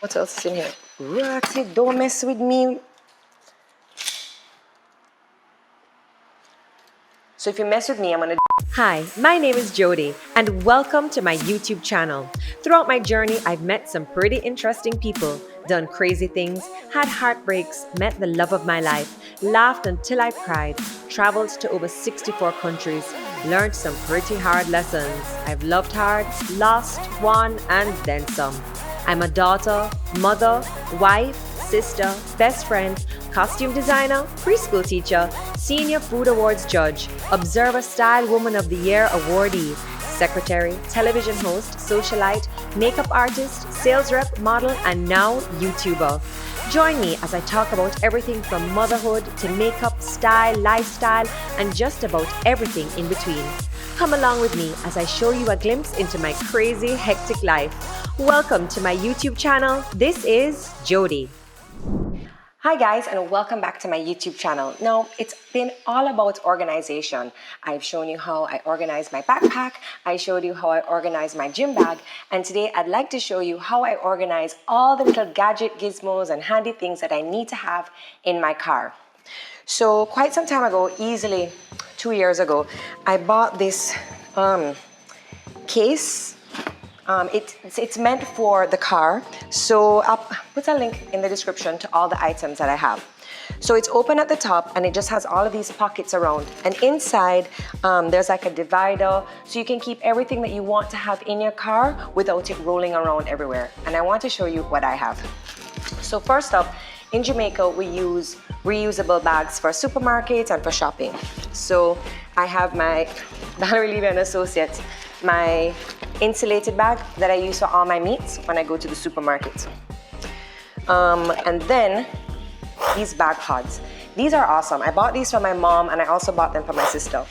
What else is in here? Ratty, don't mess with me. So if you mess with me, I'm gonna... Hi, my name is Jodi, and welcome to my YouTube channel. Throughout my journey, I've met some pretty interesting people, done crazy things, had heartbreaks, met the love of my life, laughed until I cried, traveled to over 64 countries, learned some pretty hard lessons. I've loved hard, lost, won, and then some. I'm a daughter, mother, wife, sister, best friend, costume designer, preschool teacher, senior food awards judge, Observer Style Woman of the Year awardee, secretary, television host, socialite, makeup artist, sales rep, model, and now YouTuber. Join me as I talk about everything from motherhood to makeup, style, lifestyle, and just about everything in between. Come along with me as I show you a glimpse into my crazy, hectic life. Welcome to my YouTube channel. This is Jodi. Hi guys, and welcome back to my YouTube channel. Now, it's been all about organization. I've shown you how I organize my backpack, I showed you how I organize my gym bag, and today I'd like to show you how I organize all the little gadget gizmos and handy things that I need to have in my car. So quite some time ago, easily 2 years ago, I bought this case. It's meant for the car, so I'll put a link in the description to all the items that I have. So it's open at the top and it just has all of these pockets around, and inside there's like a divider, so you can keep everything that you want to have in your car without it rolling around everywhere. And I want to show you what I have. So first up, in Jamaica we use reusable bags for supermarkets and for shopping. So I have my Valerie Levy & Associates, my insulated bag that I use for all my meats when I go to the supermarket. And then these bag pods. These are awesome. I bought these for my mom and I also bought them for my sister.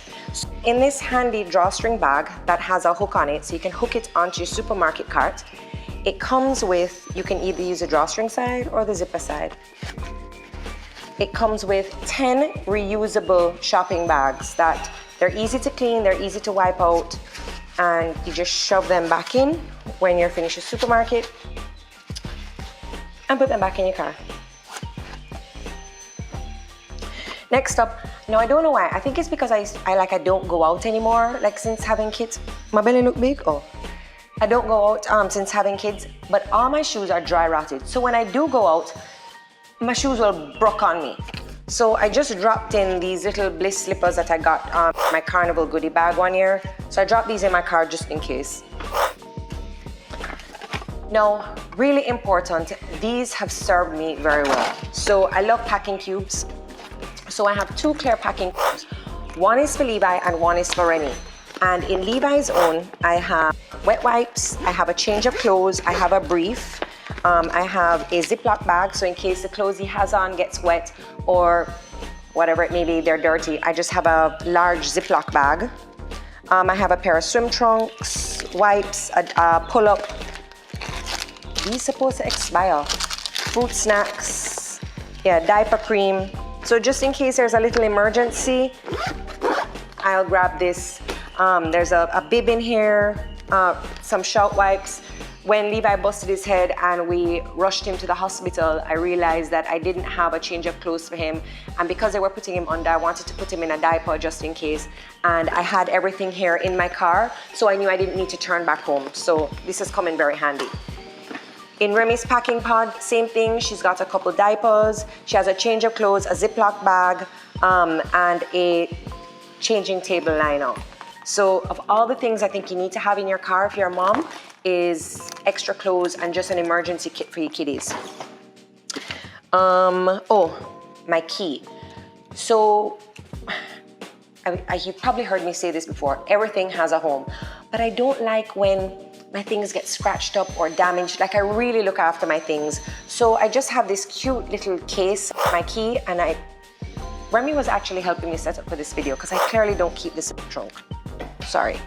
In this handy drawstring bag that has a hook on it, so you can hook it onto your supermarket cart. It comes with, you can either use the drawstring side or the zipper side. It comes with 10 reusable shopping bags that they're easy to clean, they're easy to wipe out, and you just shove them back in when you're finished your supermarket and put them back in your car. Next up, now I don't know why, I think it's because I don't go out anymore, like since having kids. My belly look big? Oh. I don't go out since having kids, but all my shoes are dry rotted. So when I do go out, my shoes will broke on me. So I just dropped in these little Bliss slippers that I got on my Carnival goodie bag one year. So I dropped these in my car just in case. Now, really important, these have served me very well. So I love packing cubes. So I have 2 clear packing cubes. One is for Levi and one is for Rennie. And in Levi's own, I have wet wipes, I have a change of clothes, I have a brief, I have a Ziploc bag, so in case the clothes he has on gets wet or whatever it may be, they're dirty, I just have a large Ziploc bag. I have a pair of swim trunks, wipes, a pull-up. These supposed to expire. Fruit snacks, yeah, diaper cream. So just in case there's a little emergency, I'll grab this. There's a bib in here, some shout wipes. When Levi busted his head and we rushed him to the hospital, I realized that I didn't have a change of clothes for him. And because they were putting him under, I wanted to put him in a diaper just in case. And I had everything here in my car, so I knew I didn't need to turn back home. So this has come in very handy. In Remy's packing pod, same thing. She's got a couple diapers. She has a change of clothes, a Ziploc bag, and a changing table liner. So of all the things I think you need to have in your car if you're a mom, is extra clothes and just an emergency kit for your kiddies. Oh, my key. So, you've probably heard me say this before, everything has a home, but I don't like when my things get scratched up or damaged. Like I really look after my things. So I just have this cute little case, my key, and Remy was actually helping me set up for this video because I clearly don't keep this in the trunk. Sorry.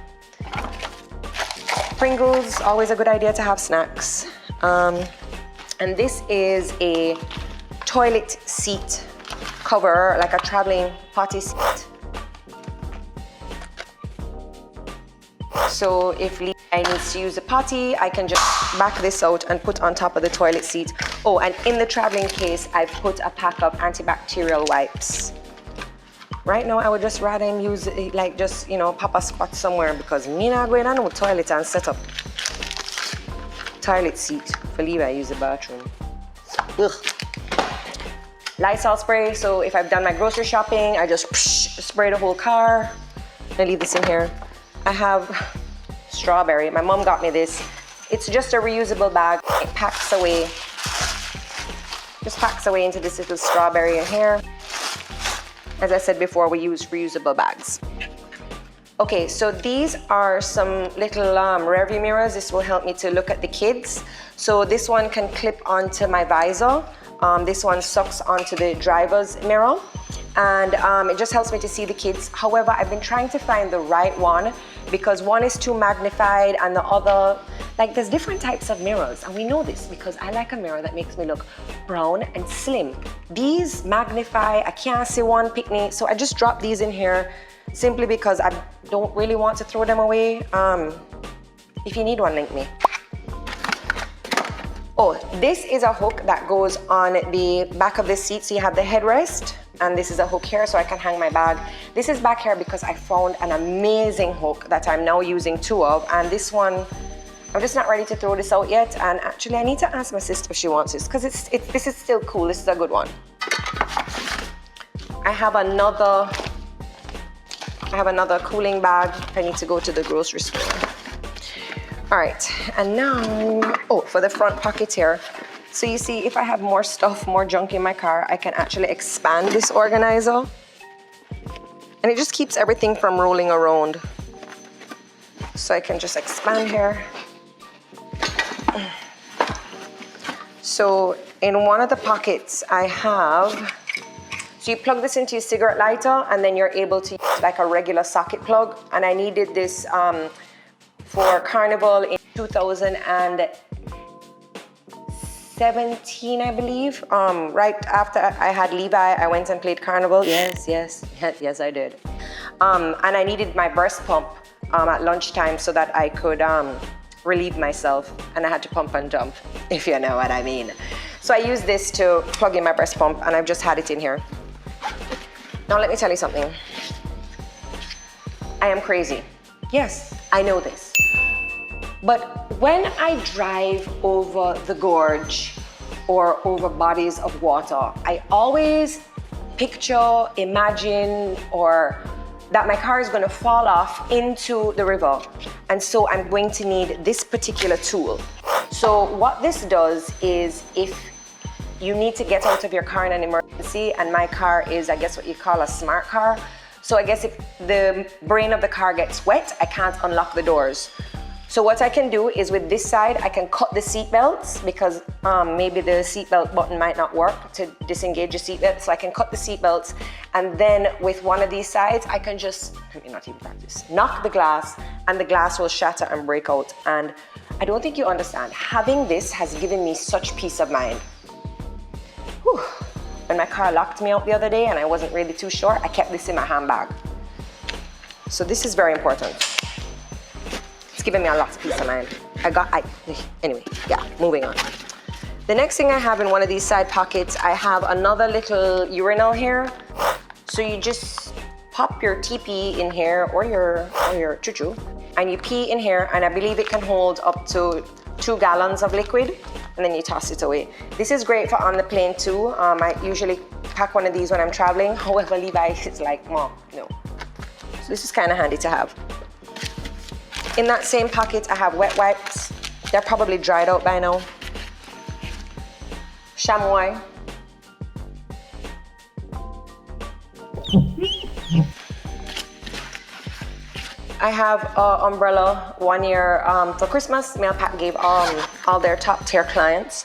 Pringles, always a good idea to have snacks. And this is a toilet seat cover, like a traveling potty seat. So if I need to use a potty, I can just back this out and put on top of the toilet seat. Oh, and in the traveling case, I've put a pack of antibacterial wipes. Right now, I would just rather him use it, like just, you know, pop a spot somewhere, because me not going on no toilet and set up toilet seat for Levi use the bathroom. Ugh. Lysol spray, so if I've done my grocery shopping, I just spray the whole car. I leave this in here. I have strawberry. My mom got me this. It's just a reusable bag. It packs away. Just packs away into this little strawberry in here. As I said before, we use reusable bags. Okay, so these are some little rear view mirrors. This will help me to look at the kids. So this one can clip onto my visor. This one sucks onto the driver's mirror. And it just helps me to see the kids. However, I've been trying to find the right one because one is too magnified and the other, like there's different types of mirrors. And we know this because I like a mirror that makes me look brown and slim. These magnify, I can't see one picnic. So I just dropped these in here simply because I don't really want to throw them away. If you need one, link me. Oh, this is a hook that goes on the back of the seat. So you have the headrest. And this is a hook here so I can hang my bag. This is back here because I found an amazing hook that I'm now using two of. And this one, I'm just not ready to throw this out yet. And actually I need to ask my sister if she wants this because this is still cool. This is a good one. I have another cooling bag. I need to go to the grocery store. All right, and now, oh, for the front pocket here. So you see, if I have more stuff, more junk in my car, I can actually expand this organizer. And it just keeps everything from rolling around. So I can just expand here. So in one of the pockets I have, so you plug this into your cigarette lighter and then you're able to use like a regular socket plug. And I needed this for Carnival in 2017, I believe. Right after I had Levi, I went and played Carnival. Yes, I did. And I needed my breast pump at lunchtime so that I could relieve myself. And I had to pump and dump, if you know what I mean. So I used this to plug in my breast pump and I've just had it in here. Now let me tell you something. I am crazy. Yes, I know this. But when I drive over the gorge or over bodies of water, I always picture, imagine, or that my car is going to fall off into the river. And so I'm going to need this particular tool. So what this does is if you need to get out of your car in an emergency, and my car is, I guess, what you call a smart car. So I guess if the brain of the car gets wet, I can't unlock the doors. So what I can do is with this side, I can cut the seat belts because maybe the seat belt button might not work to disengage your seat belt. So I can cut the seat belts. And then with one of these sides, I can just, let me not even practice, knock the glass and the glass will shatter and break out. And I don't think you understand. Having this has given me such peace of mind. Whew. When my car locked me out the other day and I wasn't really too sure, I kept this in my handbag. So this is very important. It's given me a lot of peace of mind. Anyway, yeah, moving on. The next thing I have in one of these side pockets, I have another little urinal here. So you just pop your TP in here or your choo-choo, and you pee in here, and I believe it can hold up to 2 gallons of liquid, and then you toss it away. This is great for on the plane too. I usually pack one of these when I'm traveling. However, Levi is like, Mom, no. So this is kind of handy to have. In that same pocket, I have wet wipes. They're probably dried out by now. Chamois. I have an umbrella. 1 year for Christmas, Mailpack gave all their top tier clients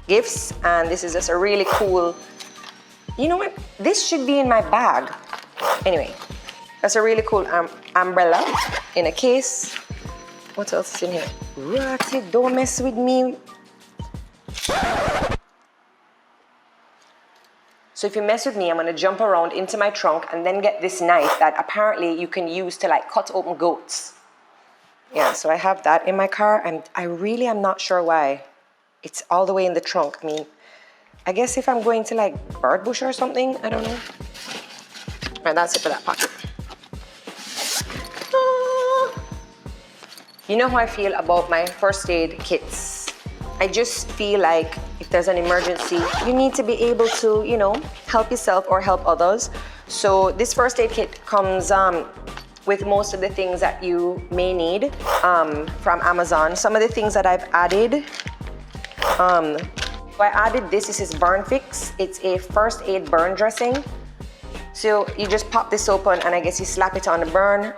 gifts, and this is just a really cool, you know what? This should be in my bag. Anyway, that's a really cool umbrella in a case. What else is in here? Ratty, don't mess with me. So if you mess with me, I'm gonna jump around into my trunk and then get this knife that apparently you can use to like cut open goats. Yeah, so I have that in my car, and I really am not sure why. It's all the way in the trunk. I mean, I guess if I'm going to like bird bush or something, I don't know. All right, that's it for that pocket. You know how I feel about my first aid kits. I just feel like if there's an emergency, you need to be able to, you know, help yourself or help others. So this first aid kit comes with most of the things that you may need from Amazon. Some of the things that I've added, I added this. This is Burn Fix. It's a first aid burn dressing. So you just pop this open and I guess you slap it on the burn.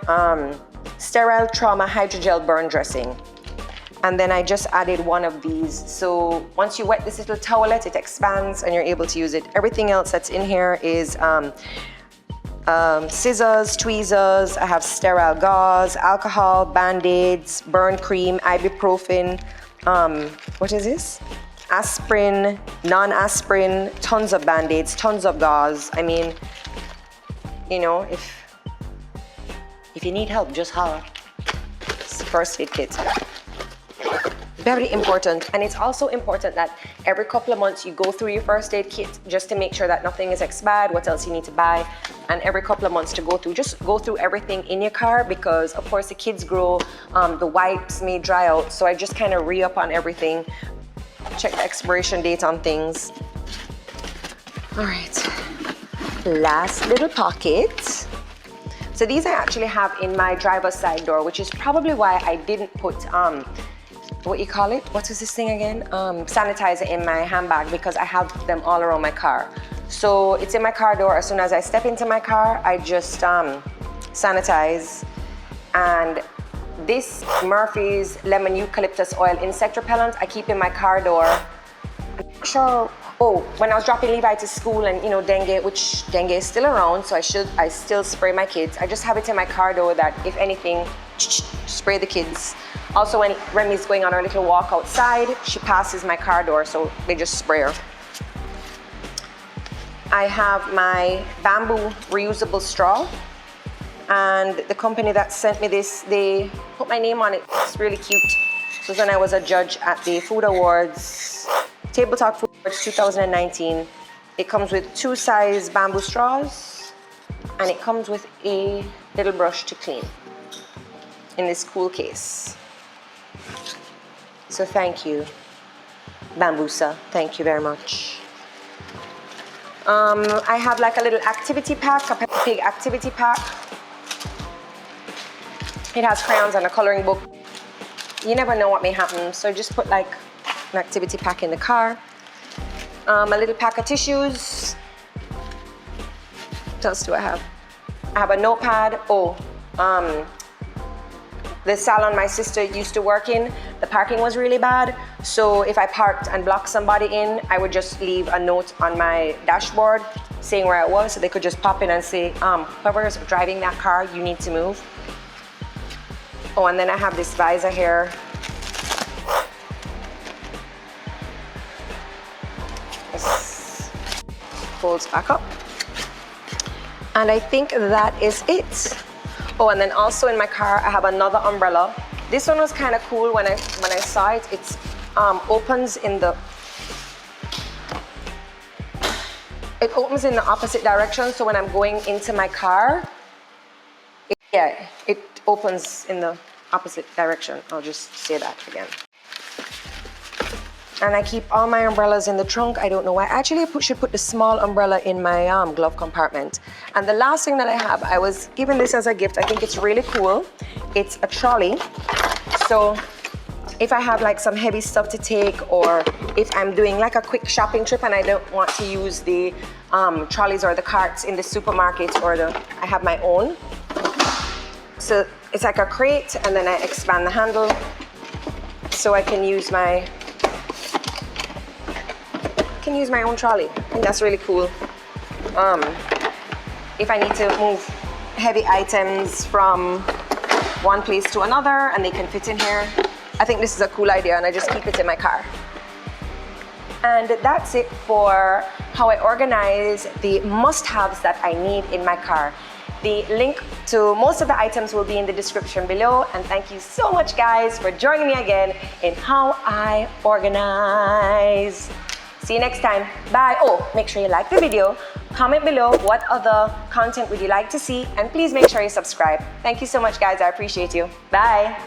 Sterile Trauma Hydrogel Burn Dressing. And then I just added one of these. So once you wet this little towelette, it expands and you're able to use it. Everything else that's in here is scissors, tweezers. I have sterile gauze, alcohol, band-aids, burn cream, ibuprofen. What is this? Aspirin, non-aspirin, tons of band-aids, tons of gauze. I mean, you know, if you need help, just holler. It's the first aid kit. Very important. And it's also important that every couple of months you go through your first aid kit just to make sure that nothing is expired, what else you need to buy. And every couple of months to go through, just go through everything in your car because of course the kids grow, the wipes may dry out. So I just kind of re-up on everything. Check the expiration date on things. All right, last little pocket. So these I actually have in my driver's side door, which is probably why I didn't put, what you call it? What is this thing again? Sanitizer in my handbag because I have them all around my car. So it's in my car door. As soon as I step into my car, I just sanitize. And this Murphy's Lemon Eucalyptus Oil Insect Repellent, I keep in my car door. I'm not sure. Oh, when I was dropping Levi to school and you know dengue, which dengue is still around, so I still spray my kids. I just have it in my car door that if anything, spray the kids. Also when Remy's going on her little walk outside, she passes my car door, so they just spray her. I have my bamboo reusable straw, and the company that sent me this, they put my name on it. It's really cute. So when I was a judge at the Food Awards, Table Talk Food Awards 2019, it comes with 2 size bamboo straws, and it comes with a little brush to clean in this cool case. So thank you, Bambusa. Thank you very much. I have like a little activity pack, a Peppa Pig activity pack. It has crayons and a coloring book. You never know what may happen, so just put like an activity pack in the car. A little pack of tissues. What else do I have? I have a notepad. The salon my sister used to work in, the parking was really bad. So if I parked and blocked somebody in, I would just leave a note on my dashboard saying where I was, so they could just pop in and say, whoever's driving that car, you need to move. Oh, and then I have this visor here. This folds back up. And I think that is it. Oh, and then also in my car, I have another umbrella. This one was kind of cool when I saw it. It opens in the opposite direction. So when I'm going into my car, it opens in the opposite direction. I'll just say that again. And I keep all my umbrellas in the trunk. I don't know why. Actually, I should put the small umbrella in my glove compartment. And the last thing that I have, I was given this as a gift. I think it's really cool. It's a trolley. So if I have like some heavy stuff to take, or if I'm doing like a quick shopping trip and I don't want to use the trolleys or the carts in the supermarket, I have my own. So it's like a crate, and then I expand the handle so I can use my own trolley. I think that's really cool. If I need to move heavy items from one place to another and they can fit in here, I think this is a cool idea, and I just keep it in my car. And that's it for how I organize the must-haves that I need in my car. The link to most of the items will be in the description below. And thank you so much, guys, for joining me again in How I Organize. See you next time. Bye. Oh, make sure you like the video. Comment below what other content would you like to see. And please make sure you subscribe. Thank you so much, guys. I appreciate you. Bye.